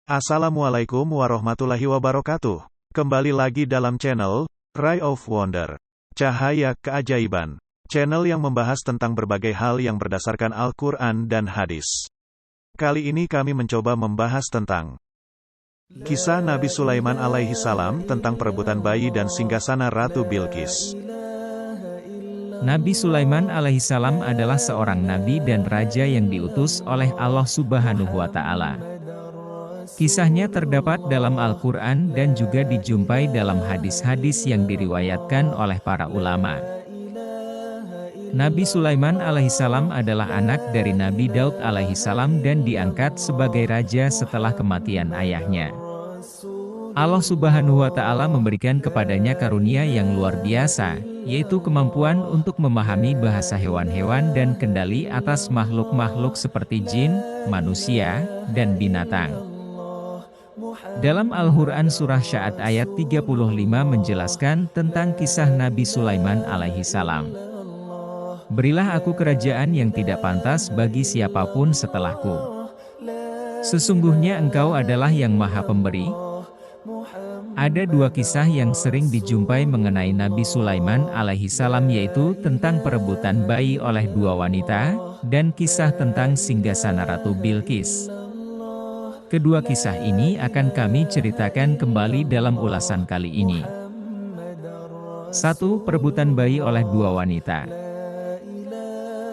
Assalamualaikum warahmatullahi wabarakatuh. Kembali lagi dalam channel Ray of Wonder, Cahaya Keajaiban. Channel yang membahas tentang berbagai hal yang berdasarkan Al-Quran dan hadis. Kali ini kami mencoba membahas tentang kisah Nabi Sulaiman alaihi salam tentang perebutan bayi dan singgasana Ratu Bilqis. Nabi Sulaiman alaihissalam adalah seorang nabi dan raja yang diutus oleh Allah Subhanahu wa Ta'ala. Kisahnya terdapat dalam Al-Quran dan juga dijumpai dalam hadis-hadis yang diriwayatkan oleh para ulama. Nabi Sulaiman alaihissalam adalah anak dari Nabi Daud alaihissalam dan diangkat sebagai raja setelah kematian ayahnya. Allah Subhanahu wa Ta'ala memberikan kepadanya karunia yang luar biasa, yaitu kemampuan untuk memahami bahasa hewan-hewan dan kendali atas makhluk-makhluk seperti jin, manusia, dan binatang. Dalam Al-Quran Surah Sya'ad ayat 35 menjelaskan tentang kisah Nabi Sulaiman alaihissalam. Berilah aku kerajaan yang tidak pantas bagi siapapun setelahku. Sesungguhnya engkau adalah yang maha pemberi. Ada dua kisah yang sering dijumpai mengenai Nabi Sulaiman alaihissalam, yaitu tentang perebutan bayi oleh dua wanita, dan kisah tentang singgasana Ratu Bilqis. Kedua kisah ini akan kami ceritakan kembali dalam ulasan kali ini. 1. Perebutan bayi oleh dua wanita.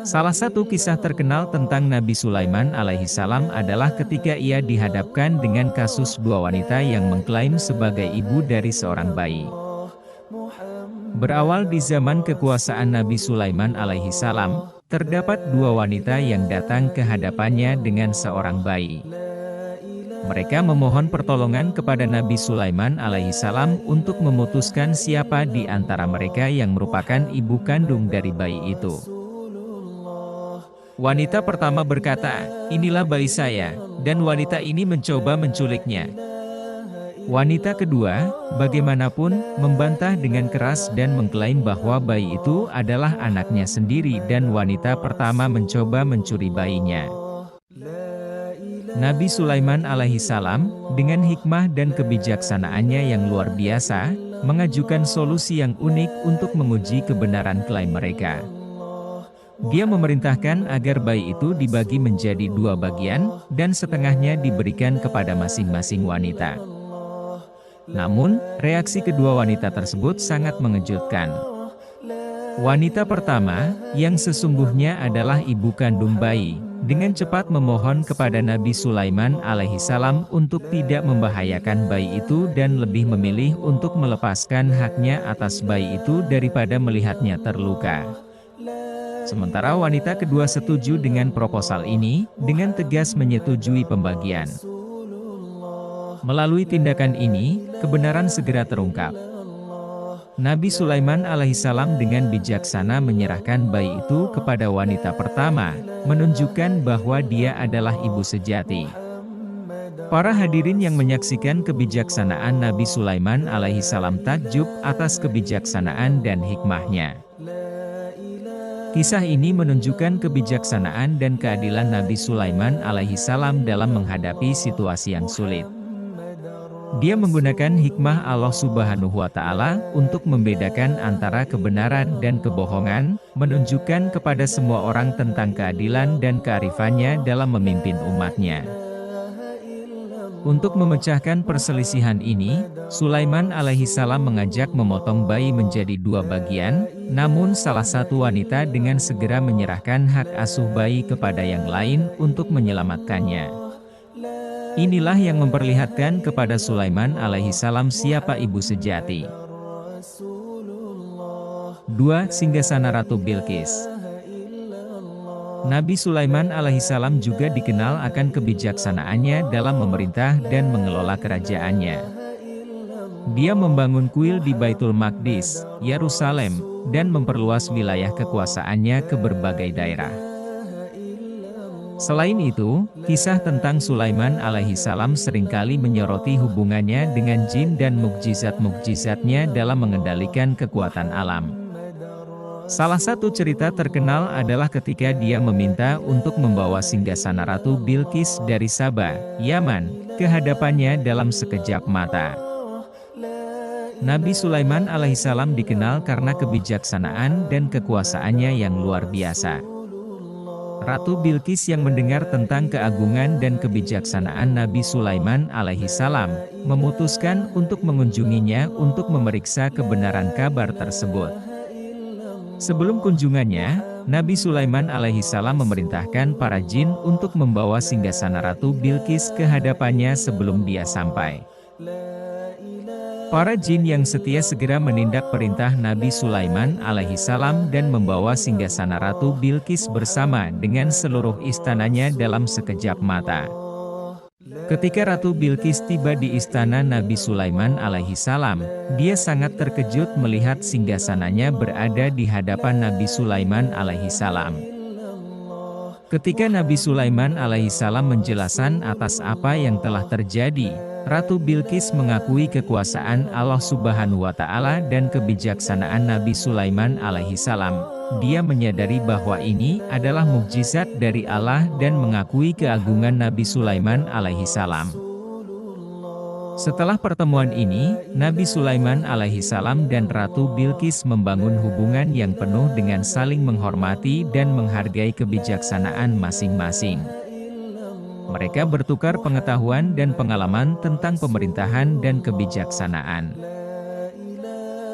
Salah satu kisah terkenal tentang Nabi Sulaiman alaihissalam adalah ketika ia dihadapkan dengan kasus dua wanita yang mengklaim sebagai ibu dari seorang bayi. Berawal di zaman kekuasaan Nabi Sulaiman alaihissalam, terdapat dua wanita yang datang ke hadapannya dengan seorang bayi. Mereka memohon pertolongan kepada Nabi Sulaiman alaihissalam untuk memutuskan siapa di antara mereka yang merupakan ibu kandung dari bayi itu. Wanita pertama berkata, "Inilah bayi saya," dan wanita ini mencoba menculiknya. Wanita kedua, bagaimanapun, membantah dengan keras dan mengklaim bahwa bayi itu adalah anaknya sendiri dan wanita pertama mencoba mencuri bayinya. Nabi Sulaiman alaihissalam, dengan hikmah dan kebijaksanaannya yang luar biasa, mengajukan solusi yang unik untuk menguji kebenaran klaim mereka. Dia memerintahkan agar bayi itu dibagi menjadi dua bagian, dan setengahnya diberikan kepada masing-masing wanita. Namun, reaksi kedua wanita tersebut sangat mengejutkan. Wanita pertama, yang sesungguhnya adalah ibu kandung bayi, dengan cepat memohon kepada Nabi Sulaiman alaihissalam untuk tidak membahayakan bayi itu dan lebih memilih untuk melepaskan haknya atas bayi itu daripada melihatnya terluka. Sementara wanita kedua setuju dengan proposal ini, dengan tegas menyetujui pembagian. Melalui tindakan ini, kebenaran segera terungkap. Nabi Sulaiman alaihissalam dengan bijaksana menyerahkan bayi itu kepada wanita pertama, menunjukkan bahwa dia adalah ibu sejati. Para hadirin yang menyaksikan kebijaksanaan Nabi Sulaiman alaihissalam takjub atas kebijaksanaan dan hikmahnya. Kisah ini menunjukkan kebijaksanaan dan keadilan Nabi Sulaiman alaihissalam dalam menghadapi situasi yang sulit. Dia menggunakan hikmah Allah Subhanahu wa Ta'ala untuk membedakan antara kebenaran dan kebohongan, menunjukkan kepada semua orang tentang keadilan dan kearifannya dalam memimpin umatnya. Untuk memecahkan perselisihan ini, Sulaiman alaihissalam mengajak memotong bayi menjadi dua bagian, namun salah satu wanita dengan segera menyerahkan hak asuh bayi kepada yang lain untuk menyelamatkannya. Inilah yang memperlihatkan kepada Sulaiman alaihissalam siapa ibu sejati. 2. Singgasana Ratu Bilqis. Nabi Sulaiman alaihissalam juga dikenal akan kebijaksanaannya dalam memerintah dan mengelola kerajaannya. Dia membangun kuil di Baitul Maqdis, Yerusalem, dan memperluas wilayah kekuasaannya ke berbagai daerah. Selain itu, kisah tentang Sulaiman alaihissalam seringkali menyoroti hubungannya dengan jin dan mukjizat-mukjizatnya dalam mengendalikan kekuatan alam. Salah satu cerita terkenal adalah ketika dia meminta untuk membawa singgasana Ratu Bilqis dari Saba, Yaman, ke hadapannya dalam sekejap mata. Nabi Sulaiman alaihissalam dikenal karena kebijaksanaan dan kekuasaannya yang luar biasa. Ratu Bilqis yang mendengar tentang keagungan dan kebijaksanaan Nabi Sulaiman alaihissalam, memutuskan untuk mengunjunginya untuk memeriksa kebenaran kabar tersebut. Sebelum kunjungannya, Nabi Sulaiman alaihissalam memerintahkan para jin untuk membawa singgasana Ratu Bilqis ke hadapannya sebelum dia sampai. Para jin yang setia segera menindak perintah Nabi Sulaiman alaihissalam dan membawa singgasana Ratu Bilqis bersama dengan seluruh istananya dalam sekejap mata. Ketika Ratu Bilqis tiba di istana Nabi Sulaiman alaihissalam, dia sangat terkejut melihat singgasananya berada di hadapan Nabi Sulaiman alaihissalam. Ketika Nabi Sulaiman alaihissalam menjelaskan atas apa yang telah terjadi, Ratu Bilqis mengakui kekuasaan Allah Subhanahu wa Ta'ala dan kebijaksanaan Nabi Sulaiman alaihissalam. Dia menyadari bahwa ini adalah mukjizat dari Allah dan mengakui keagungan Nabi Sulaiman alaihissalam. Setelah pertemuan ini, Nabi Sulaiman alaihissalam dan Ratu Bilqis membangun hubungan yang penuh dengan saling menghormati dan menghargai kebijaksanaan masing-masing. Mereka bertukar pengetahuan dan pengalaman tentang pemerintahan dan kebijaksanaan.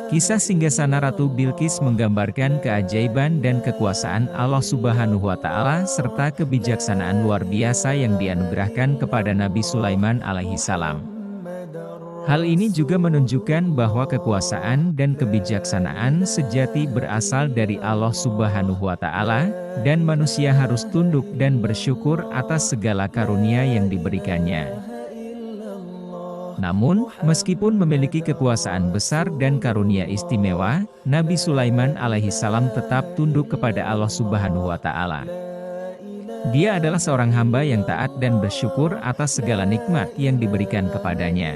Kisah singgasana Ratu Bilqis menggambarkan keajaiban dan kekuasaan Allah Subhanahu wa Ta'ala serta kebijaksanaan luar biasa yang dianugerahkan kepada Nabi Sulaiman alaihissalam. Hal ini juga menunjukkan bahwa kekuasaan dan kebijaksanaan sejati berasal dari Allah Subhanahu wa Ta'ala, dan manusia harus tunduk dan bersyukur atas segala karunia yang diberikannya. Namun, meskipun memiliki kekuasaan besar dan karunia istimewa, Nabi Sulaiman alaihissalam tetap tunduk kepada Allah Subhanahu wa Ta'ala. Dia adalah seorang hamba yang taat dan bersyukur atas segala nikmat yang diberikan kepadanya.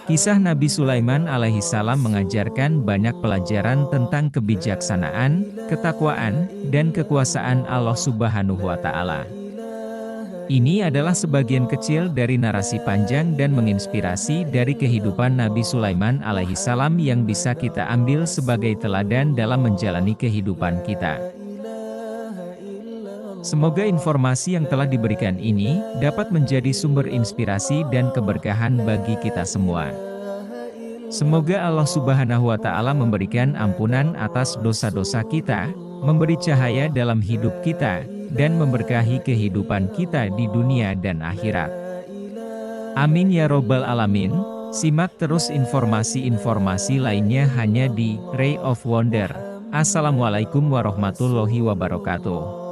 Kisah Nabi Sulaiman alaihissalam mengajarkan banyak pelajaran tentang kebijaksanaan, ketakwaan, dan kekuasaan Allah Subhanahu wa Ta'ala. Ini adalah sebagian kecil dari narasi panjang dan menginspirasi dari kehidupan Nabi Sulaiman alaihissalam yang bisa kita ambil sebagai teladan dalam menjalani kehidupan kita. Semoga informasi yang telah diberikan ini dapat menjadi sumber inspirasi dan keberkahan bagi kita semua. Semoga Allah Subhanahu wa Ta'ala memberikan ampunan atas dosa-dosa kita, memberi cahaya dalam hidup kita, dan memberkahi kehidupan kita di dunia dan akhirat. Amin ya Robbal Alamin. Simak terus informasi-informasi lainnya hanya di Ray of Wonder. Assalamualaikum warahmatullahi wabarakatuh.